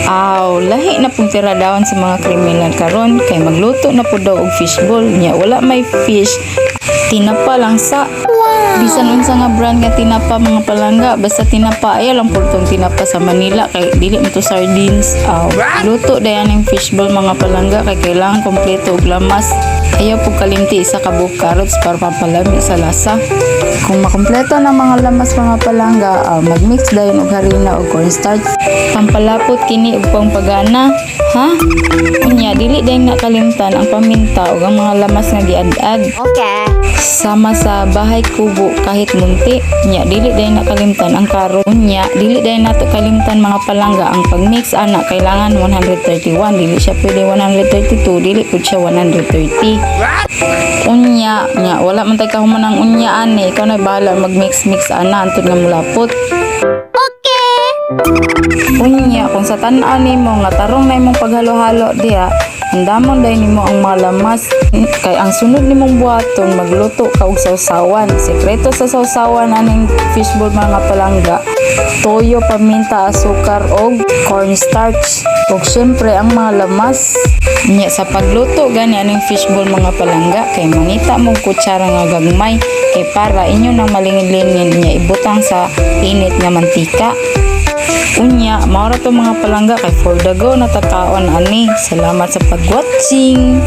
Aw, lahi na pong tiradawon sa mga kriminal karon kay magluto na po daw og fishball nya wala may fish. Tinapa lang sa bisan unsa nga brand nga tinapa mga palangga basta tinapa ayaw lang purtong tinapa sa Manila kay dili mo to sardines. Aw, luto dayan ng fishball mga palangga kay kailangan kompleto og lamas. Ayaw po kalimti isa ka buong carrots para papalami sa lasa. Kung makompleto na mga lamas mga palangga, mag-mix dayon og harina o cornstarch. Pampalapot kini og pangpagana. Ha? Unya dili dayon nakalimtan ang paminta ug ang mga lamas nga giad-ad. Okay. Sama sa bahay kubo kahit munti. Unya dili dayon nakalimtan ang karo. Unya dili dayon nato kalimtan mga palangga ang pagmix ana kailangan 131 dili siya pwede 132 dili pud siya 130. Unya wala man tay kahuman ang unya ani ikaw na bahala mag-mix ana antud nga mulapot. Unya kung sa tan-an nimo nga tarong na imong paghalo-halo diha andamon day nimo ang mga lamas kay ang sunod nimong buhaton magluto ka og sawsawan. Sekreto sa sawsawan aning fishball mga palangga, toyo, paminta, asukar og cornstarch ug syempre ang mga lamas. Nya sa pagluto gani aning fishball mga palangga kay mangita mo kutsara nga gagmay kay para inyo nang malingin-lingin nya ibutang sa init nga mantika. Unya, maura to mga palangga kay for the go natakaon ani. Salamat sa pag-watching.